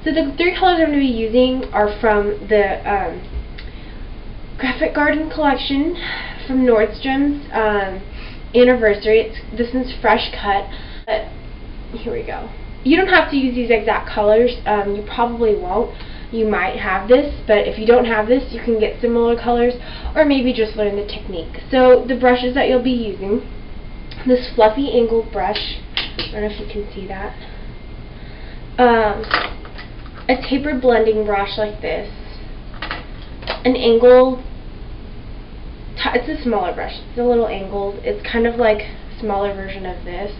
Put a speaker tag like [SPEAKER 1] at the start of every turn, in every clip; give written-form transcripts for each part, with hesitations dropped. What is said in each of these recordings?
[SPEAKER 1] So the three colors I'm going to be using are from the Graphic Garden collection from Nordstrom's anniversary. This one's fresh cut. But here we go. You don't have to use these exact colors. You probably won't. You might have this, but if you don't have this, you can get similar colors, or maybe just learn the technique. So the brushes that you'll be using, this fluffy angled brush, I don't know if you can see that, a tapered blending brush like this, an angled, it's a smaller brush, it's a little angled, it's kind of like a smaller version of this,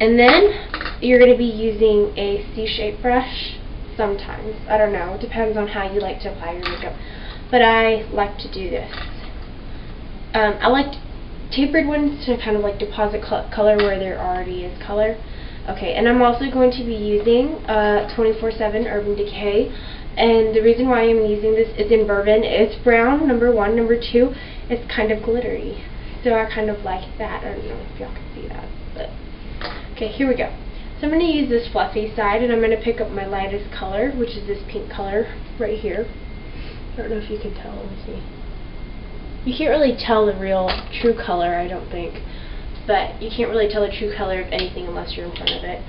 [SPEAKER 1] and then you're going to be using a C-shaped brush. Sometimes. I don't know. It depends on how you like to apply your makeup. But I like to do this. I like tapered ones to kind of like deposit color where there already is color. Okay, and I'm also going to be using 24/7 Urban Decay. And the reason why I'm using this is in bourbon. It's brown, number one. Number two, it's kind of glittery. So I kind of like that. I don't know if y'all can see that. But okay, here we go. So I'm going to use this fluffy side, and I'm going to pick up my lightest color, which is this pink color right here. I don't know if you can tell. Let me see. You can't really tell the real true color, I don't think. But you can't really tell the true color of anything unless you're in front of it,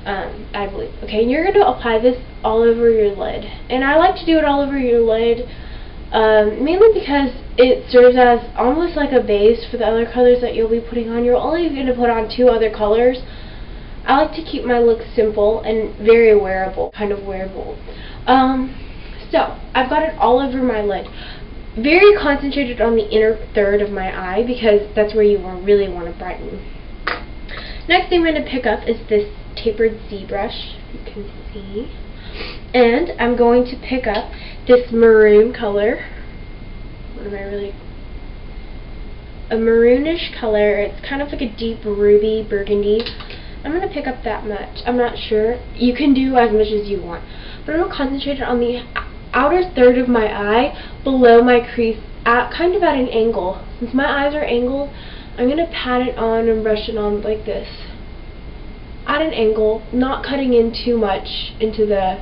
[SPEAKER 1] I believe. Okay, and you're going to apply this all over your lid. And I like to do it all over your lid, mainly because it serves as almost like a base for the other colors that you'll be putting on. You're only going to put on 2 other colors. I like to keep my look simple and very wearable, kind of wearable. So, I've got it all over my lid. Very concentrated on the inner third of my eye because that's where you really want to brighten. Next thing I'm going to pick up is this tapered C brush, you can see. And I'm going to pick up this maroon color. What am I really... A maroonish color. It's kind of like a deep ruby burgundy. I'm going to pick up that much. I'm not sure. You can do as much as you want. But I'm going to concentrate on the outer third of my eye below my crease, kind of at an angle. Since my eyes are angled, I'm going to pat it on and brush it on like this. At an angle, not cutting in too much into the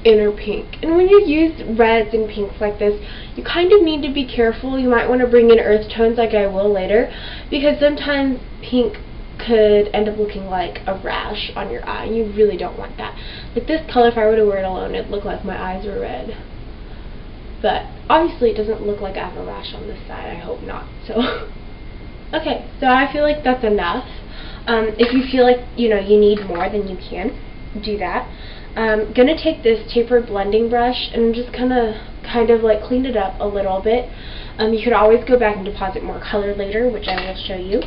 [SPEAKER 1] inner pink. And when you use reds and pinks like this, you kind of need to be careful. You might want to bring in earth tones like I will later, because sometimes pink could end up looking like a rash on your eye, and you really don't want that. Like this color, if I were to wear it alone, it'd look like my eyes were red. But obviously it doesn't look like I have a rash on this side. I hope not. So okay, so I feel like that's enough. If you feel like you need more, then you can do that. I'm gonna take this tapered blending brush and I'm just gonna kind of like clean it up a little bit. You could always go back and deposit more color later, which I will show you.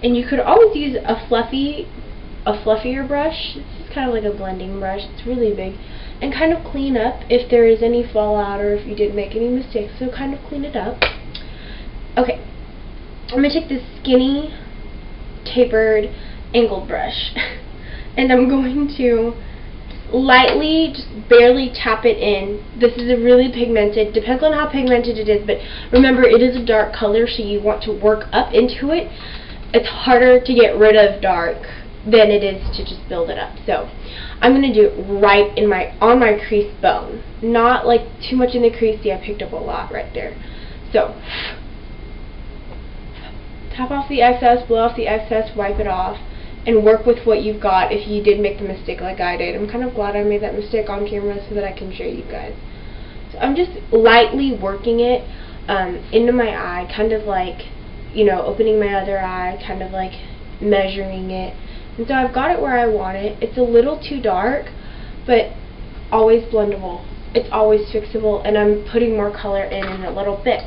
[SPEAKER 1] And you could always use a fluffier brush. This is kind of like a blending brush. It's really big. And kind of clean up if there is any fallout or if you did make any mistakes. So kind of clean it up. Okay. I'm going to take this skinny, tapered, angled brush. And I'm going to lightly, just barely tap it in. This is a really pigmented, depends on how pigmented it is, but remember it is a dark color, so you want to work up into it. It's harder to get rid of dark than it is to just build it up. So I'm going to do it right on my crease bone. Not like too much in the crease. See, I picked up a lot right there. So tap off the excess, blow off the excess, wipe it off, and work with what you've got if you did make the mistake like I did. I'm kind of glad I made that mistake on camera so that I can show you guys. So I'm just lightly working it into my eye, kind of like, opening my other eye, kind of like measuring it. And so I've got it where I want it. It's a little too dark, but always blendable. It's always fixable, and I'm putting more color in a little bit.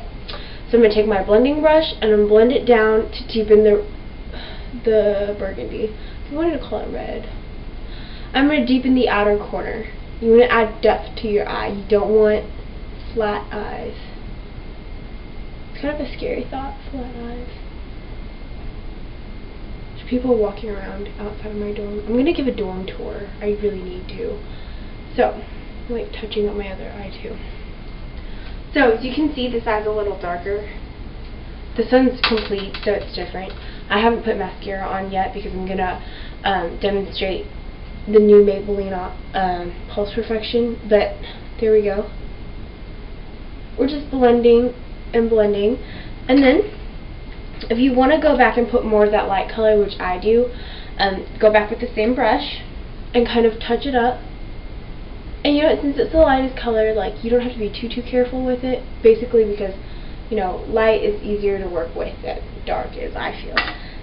[SPEAKER 1] So I'm going to take my blending brush and I'm going to blend it down to deepen the burgundy. I wanted to call it red. I'm going to deepen the outer corner. You want to add depth to your eye. You don't want flat eyes. It's kind of a scary thought, flat eyes. There's people walking around outside of my dorm. I'm going to give a dorm tour. I really need to. So, I'm like touching up my other eye too. So, as you can see, this eye's a little darker. This one's complete, so it's different. I haven't put mascara on yet because I'm going to demonstrate the new Maybelline Pulse Perfection, but there we go. We're just blending and blending, and then if you want to go back and put more of that light color, which I do, go back with the same brush and kind of touch it up. And you know what, since it's the lightest color, like, you don't have to be too careful with it, basically because, you know, light is easier to work with than dark is, I feel.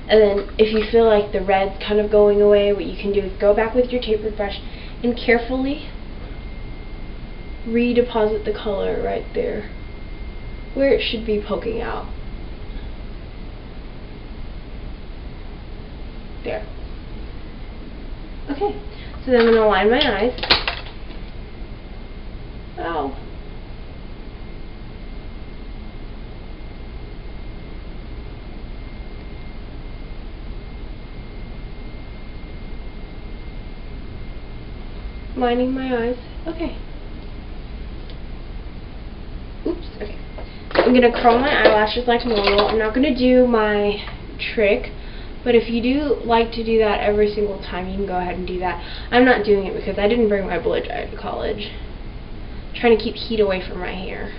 [SPEAKER 1] And then if you feel like the red's kind of going away, what you can do is go back with your tapered brush and carefully redeposit the color right there where it should be poking out. There. Okay, so then I'm going to line my eyes. Ow. Lining my eyes. Okay. Oops, okay. I'm going to curl my eyelashes like normal. I'm not going to do my trick, but if you do like to do that every single time, you can go ahead and do that. I'm not doing it because I didn't bring my blow dry to college. I'm trying to keep heat away from my hair.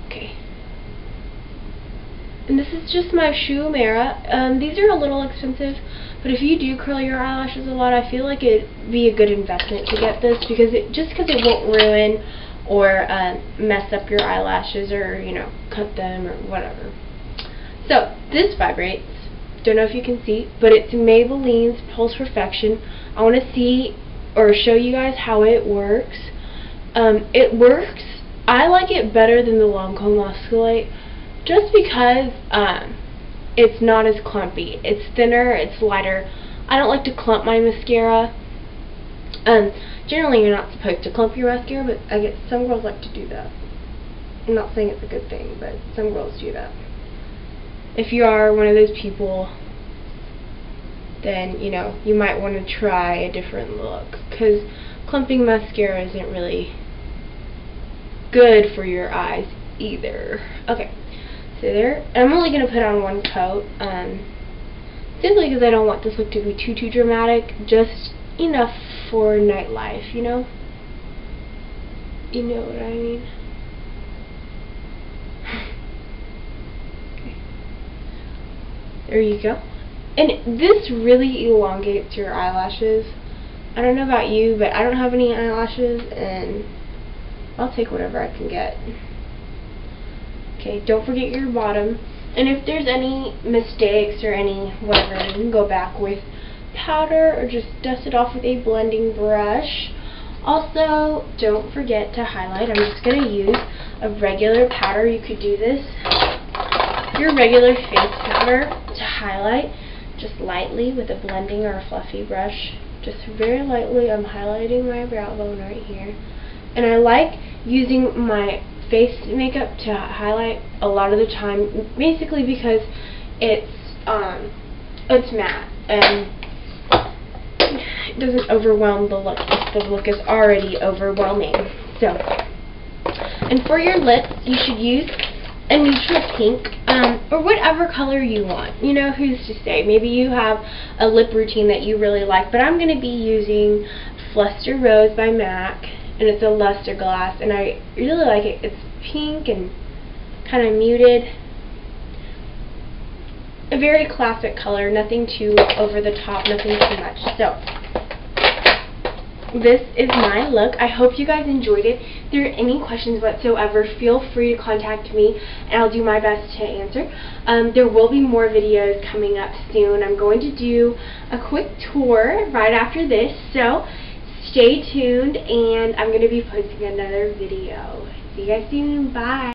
[SPEAKER 1] Okay. And this is just my Shumera. These are a little expensive, but if you do curl your eyelashes a lot, I feel like it'd be a good investment to get this, because it won't ruin or mess up your eyelashes, or, you know, cut them or whatever. So this vibrates. Don't know if you can see, but it's Maybelline's Pulse Perfection. I want to see or show you guys how it works. It works. I like it better than the Lancome Musculate, just because it's not as clumpy. It's thinner, it's lighter. I don't like to clump my mascara. Generally you're not supposed to clump your mascara, but I guess some girls like to do that. I'm not saying it's a good thing, but some girls do that. If you are one of those people, then, you know, you might want to try a different look, because clumping mascara isn't really good for your eyes either. Okay, so there. I'm only going to put on one coat, simply because I don't want this look to be too dramatic, just enough for nightlife, you know? You know what I mean? There you go. And this really elongates your eyelashes. I don't know about you, but I don't have any eyelashes, and I'll take whatever I can get. Okay, don't forget your bottom. And if there's any mistakes or any whatever, you can go back with powder or just dust it off with a blending brush. Also, don't forget to highlight. I'm just going to use a regular powder. You could do this, your regular face powder, to highlight just lightly with a blending or a fluffy brush. Just very lightly, I'm highlighting my brow bone right here. And I like using my face makeup to highlight a lot of the time, basically because it's matte and it doesn't overwhelm the look if the look is already overwhelming. So, and for your lips, you should use a neutral pink, or whatever color you want. You know, who's to say? Maybe you have a lip routine that you really like, but I'm going to be using Fluster Rose by MAC, and it's a luster glass, and I really like it. It's pink and kind of muted. A very classic color, nothing too over the top, nothing too much. So, this is my look. I hope you guys enjoyed it. If there are any questions whatsoever, feel free to contact me, and I'll do my best to answer. There will be more videos coming up soon. I'm going to do a quick tour right after this, so stay tuned, and I'm going to be posting another video. See you guys soon. Bye.